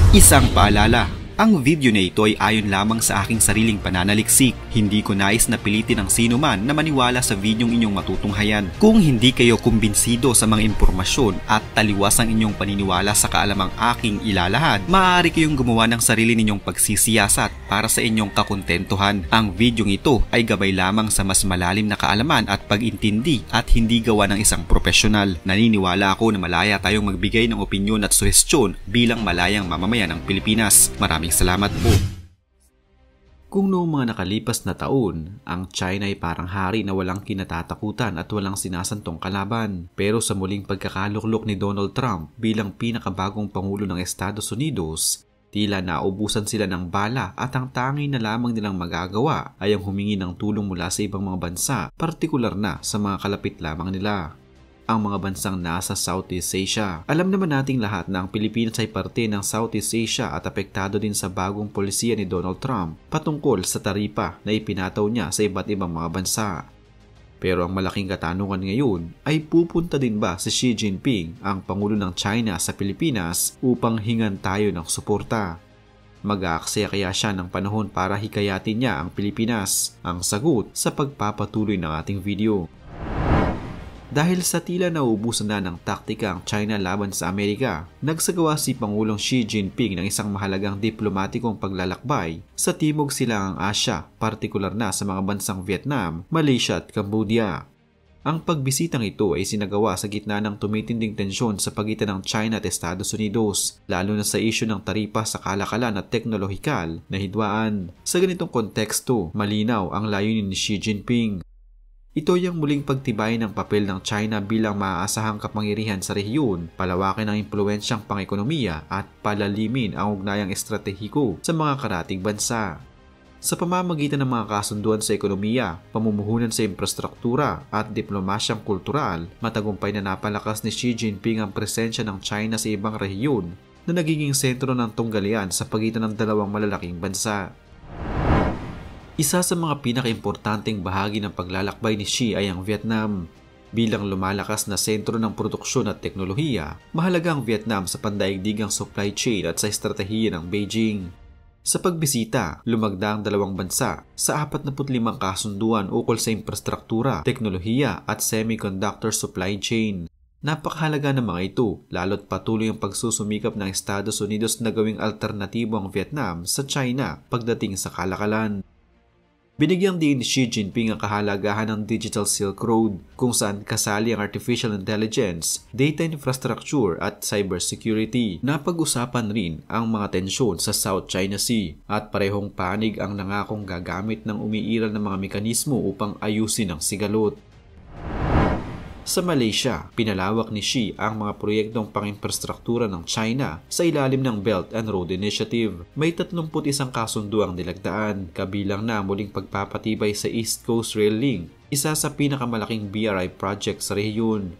Isang paalala, ang video na ito ay ayon lamang sa aking sariling pananaliksik. Hindi ko nais na pilitin ang sino man na maniwala sa videong inyong matutunghayan. Kung hindi kayo kumbinsido sa mga impormasyon at taliwas ang inyong paniniwala sa kaalamang aking ilalahad, maaari kayong gumawa ng sarili ninyong pagsisiyasat para sa inyong kakontentuhan. Ang videong ito ay gabay lamang sa mas malalim na kaalaman at pag-intindi at hindi gawa ng isang profesional. Naniniwala ako na malaya tayong magbigay ng opinyon at suhestyon bilang malayang mamamayan ng Pilipinas. Maraming salamat po. Kung noong mga nakalipas na taon, ang China ay parang hari na walang kinatatakutan at walang sinasantong kalaban. Pero sa muling pagkakaluklok ni Donald Trump bilang pinakabagong Pangulo ng Estados Unidos, tila naubusan sila ng bala at ang tangi na lamang nilang magagawa ay ang humingi ng tulong mula sa ibang mga bansa, partikular na sa mga kalapit lamang nila, ang mga bansang nasa Southeast Asia. Alam naman nating lahat na ang Pilipinas ay parte ng Southeast Asia at apektado din sa bagong polisiya ni Donald Trump patungkol sa taripa na ipinataw niya sa iba't ibang mga bansa. Pero ang malaking katanungan ngayon ay pupunta din ba si Xi Jinping, ang Pangulo ng China, sa Pilipinas upang hingan tayo ng suporta? Mag-aaksaya kaya siya ng panahon para hikayatin niya ang Pilipinas? Ang sagot sa pagpapatuloy ng ating video. Dahil sa tila nauubusan na ng taktika ang China laban sa Amerika, nagsagawa si Pangulong Xi Jinping ng isang mahalagang diplomatikong paglalakbay sa Timog Silangang Asya, partikular na sa mga bansang Vietnam, Malaysia at Cambodia. Ang pagbisitang ito ay sinagawa sa gitna ng tumitinding tensyon sa pagitan ng China at Estados Unidos, lalo na sa isyu ng taripa sa kalakalan at teknolohikal na hidwaan. Sa ganitong konteksto, malinaw ang layunin ni Xi Jinping. Ito ay ang muling pagtibayin ng papel ng China bilang maaasahang kapangyarihan sa rehiyon, palawakin ang impluwensyang pang-ekonomiya at palalimin ang ugnayang estratehiko sa mga karatig bansa. Sa pamamagitan ng mga kasunduan sa ekonomiya, pamumuhunan sa infrastruktura at diplomasyang kultural, matagumpay na napalakas ni Xi Jinping ang presensya ng China sa ibang rehiyon na nagiging sentro ng tunggalian sa pagitan ng dalawang malalaking bansa. Isa sa mga pinakaimportanteng bahagi ng paglalakbay ni Xi ay ang Vietnam. Bilang lumalakas na sentro ng produksyon at teknolohiya, mahalaga ang Vietnam sa pandaigdigang supply chain at sa estratehiya ng Beijing. Sa pagbisita, lumagda ang dalawang bansa sa 45 kasunduan ukol sa infrastruktura, teknolohiya at semiconductor supply chain. Napakahalaga ng mga ito, lalo't patuloy ang pagsusumikap ng Estados Unidos na gawing alternatibo ang Vietnam sa China pagdating sa kalakalan. Binigyang din ni Xi Jinping ang kahalagahan ng Digital Silk Road, kung saan kasali ang artificial intelligence, data infrastructure at cybersecurity. Napag-usapan rin ang mga tensyon sa South China Sea at parehong panig ang nangakong gagamit ng umiiral na mga mekanismo upang ayusin ang sigalot. Sa Malaysia, pinalawak ni Xi ang mga proyektong pang-infrastruktura ng China sa ilalim ng Belt and Road Initiative. May 31 kasunduang nilagdaan, kabilang na muling pagpapatibay sa East Coast Rail Link, isa sa pinakamalaking BRI project sa rehiyon.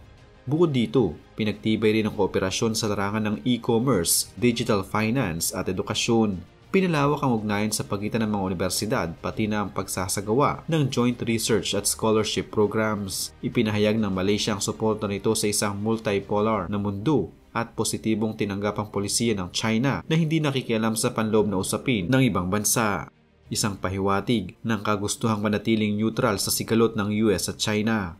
Bukod dito, pinagtibay rin ang kooperasyon sa larangan ng e-commerce, digital finance at edukasyon. Pinalawak ang ugnayan sa pagitan ng mga universidad pati na ang pagsasagawa ng joint research at scholarship programs. Ipinahayag ng Malaysia ang suporta nito sa isang multipolar na mundo at positibong tinanggap ang polisiya ng China na hindi nakikialam sa panloob na usapin ng ibang bansa. Isang pahiwatig ng kagustuhang manatiling neutral sa sigalot ng US at China.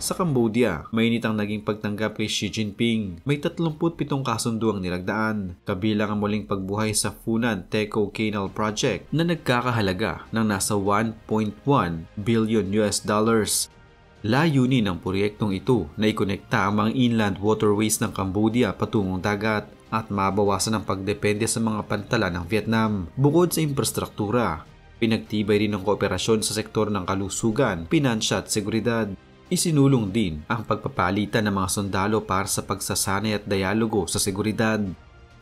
Sa Cambodia, mainit ang naging pagtanggap kay Xi Jinping. May 37 kasunduang nilagdaan, kabilang ang muling pagbuhay sa Funan Teco Canal Project na nagkakahalaga ng nasa 1.1 billion US dollars. Layunin ng proyektong ito na ikonekta ang mga inland waterways ng Cambodia patungong dagat at mabawasan ang pagdepende sa mga pantala ng Vietnam. Bukod sa infrastruktura, pinagtibay rin ang kooperasyon sa sektor ng kalusugan, pinansya at seguridad. Isinulong din ang pagpapalitan ng mga sundalo para sa pagsasanay at dialogo sa seguridad.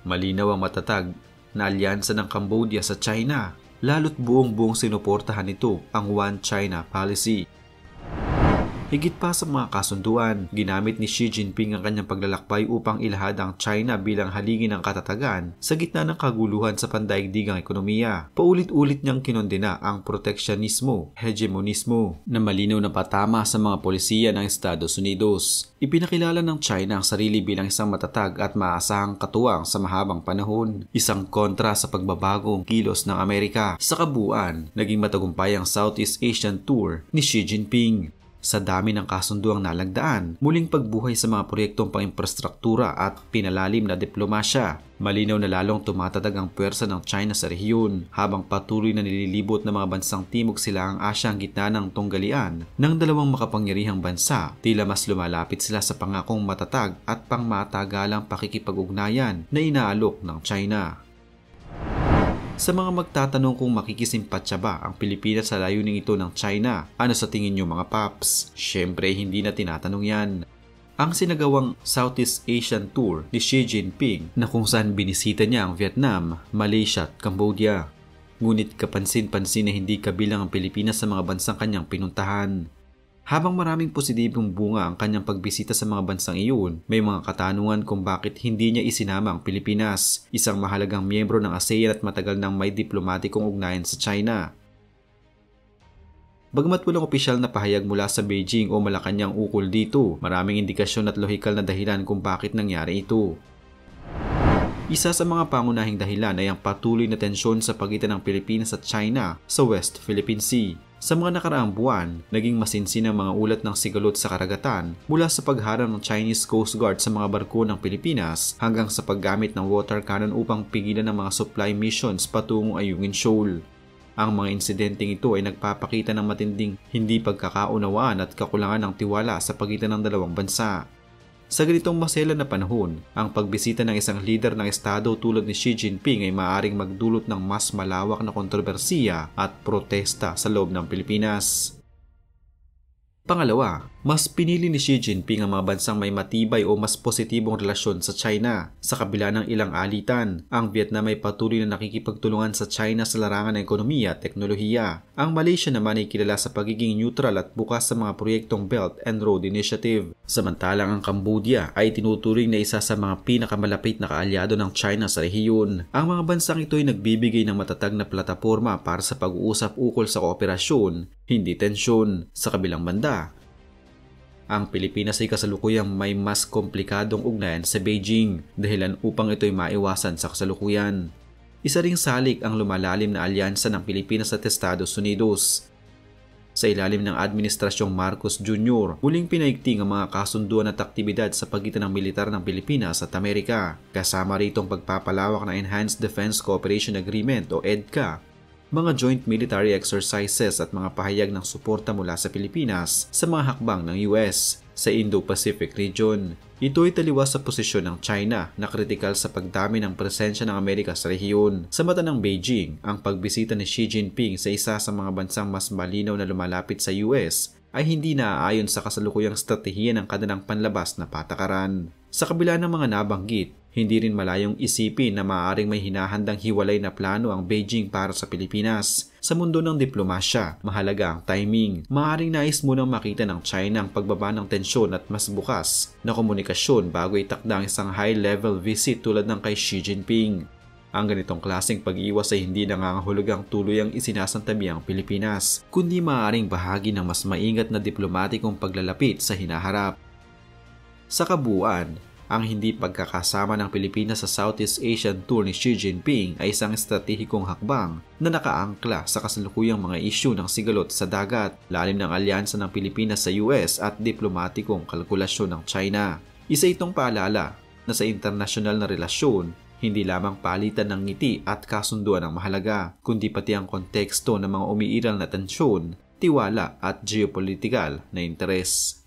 Malinaw ang matatag na alyansa ng Cambodia sa China, lalo't buong-buong sinuportahan nito ang One China policy. Higit pa sa mga kasunduan, ginamit ni Xi Jinping ang kanyang paglalakbay upang ilahad ang China bilang haligi ng katatagan sa gitna ng kaguluhan sa pandaigdigang ekonomiya. Paulit-ulit niyang kinondena ang proteksionismo, hegemonismo na malinaw na patama sa mga polisiya ng Estados Unidos. Ipinakilala ng China ang sarili bilang isang matatag at maasahang katuwang sa mahabang panahon, isang kontra sa pagbabagong kilos ng Amerika. Sa kabuuan, naging matagumpay ang Southeast Asian Tour ni Xi Jinping. Sa dami ng kasunduang nalagdaan, muling pagbuhay sa mga proyektong pang-infrastruktura at pinalalim na diplomasya. Malinaw na lalong tumatatag ang puwersa ng China sa rehiyon habang patuloy na nililibot ng mga bansang Timog Silangang Asya ang gitna ng tunggalian ng dalawang makapangyarihang bansa. Tila mas lumalapit sila sa pangakong matatag at pangmatagalang pakikipag-ugnayan na inaalok ng China. Sa mga magtatanong kung makikisimpatya ba ang Pilipinas sa layuning ito ng China, ano sa tingin nyo mga paps? Syempre hindi na tinatanong yan. Ang sinagawang Southeast Asian Tour ni Xi Jinping na kung saan binisita niya ang Vietnam, Malaysia at Cambodia. Ngunit kapansin-pansin na hindi kabilang ang Pilipinas sa mga bansang kanyang pinuntahan. Habang maraming positibong bunga ang kanyang pagbisita sa mga bansang iyon, may mga katanungan kung bakit hindi niya isinama ang Pilipinas, isang mahalagang miyembro ng ASEAN at matagal nang may diplomatikong ugnayan sa China. Bagamat walang opisyal na pahayag mula sa Beijing o Malacanang ukol dito, maraming indikasyon at lohikal na dahilan kung bakit nangyari ito. Isa sa mga pangunahing dahilan ay ang patuloy na tensyon sa pagitan ng Pilipinas at China sa West Philippine Sea. Sa mga nakaraang buwan, naging masinsin ang mga ulat ng sigalot sa karagatan mula sa pagharang ng Chinese Coast Guard sa mga barko ng Pilipinas hanggang sa paggamit ng water cannon upang pigilan ang mga supply missions patungong Ayungin Shoal. Ang mga insidenteng ito ay nagpapakita ng matinding hindi pagkakaunawaan at kakulangan ng tiwala sa pagitan ng dalawang bansa. Sa ganitong maselan na panahon, ang pagbisita ng isang lider ng estado tulad ni Xi Jinping ay maaaring magdulot ng mas malawak na kontrobersiya at protesta sa loob ng Pilipinas. Pangalawa, mas pinili ni Xi Jinping ang mga bansang may matibay o mas positibong relasyon sa China. Sa kabila ng ilang alitan, ang Vietnam ay patuloy na nakikipagtulungan sa China sa larangan ng ekonomiya at teknolohiya. Ang Malaysia naman ay kilala sa pagiging neutral at bukas sa mga proyektong Belt and Road Initiative. Samantalang ang Cambodia ay tinuturing na isa sa mga pinakamalapit na kaalyado ng China sa rehiyon. Ang mga bansang ito ay nagbibigay ng matatag na plataporma para sa pag-uusap ukol sa kooperasyon, hindi tensyon. Sa kabilang banda, ang Pilipinas ay kasalukuyang may mas komplikadong ugnayan sa Beijing, dahilan upang ito'y maiwasan sa kasalukuyan. Isa ring salik ang lumalalim na alyansa ng Pilipinas at Estados Unidos. Sa ilalim ng Administrasyong Marcos Jr., muling pinaigting ang mga kasunduan at aktibidad sa pagitan ng militar ng Pilipinas at Amerika, kasama ritong pagpapalawak ng Enhanced Defense Cooperation Agreement o EDCA, mga joint military exercises at mga pahayag ng suporta mula sa Pilipinas sa mga hakbang ng US sa Indo-Pacific region. Ito ay taliwas sa posisyon ng China na kritikal sa pagdami ng presensya ng Amerika sa rehiyon. Sa mata ng Beijing, ang pagbisita ni Xi Jinping sa isa sa mga bansang mas malinaw na lumalapit sa US ay hindi naaayon sa kasalukuyang estratehiya ng kanilang panlabas na patakaran. Sa kabila ng mga nabanggit, hindi rin malayong isipin na maaaring may hinahandang hiwalay na plano ang Beijing para sa Pilipinas. Sa mundo ng diplomasya, mahalaga ang timing. Maaaring nais munang makita ng China ang pagbaba ng tensyon at mas bukas na komunikasyon bago itakda ang isang high-level visit tulad ng kay Xi Jinping. Ang ganitong klaseng pag-iwas ay hindi nangangahulugang tuluyang isinasantabi ang Pilipinas, kundi maaaring bahagi ng mas maingat na diplomatikong paglalapit sa hinaharap. Sa kabuuan, ang hindi pagkakasama ng Pilipinas sa Southeast Asian Tour ni Xi Jinping ay isang estratehikong hakbang na nakaangkla sa kasalukuyang mga isyu ng sigalot sa dagat, lalim ng alyansa ng Pilipinas sa US at diplomatikong kalkulasyon ng China. Isa itong paalala na sa internasyonal na relasyon, hindi lamang palitan ng ngiti at kasunduan ang mahalaga, kundi pati ang konteksto ng mga umiiral na tensyon, tiwala at geopolitikal na interes.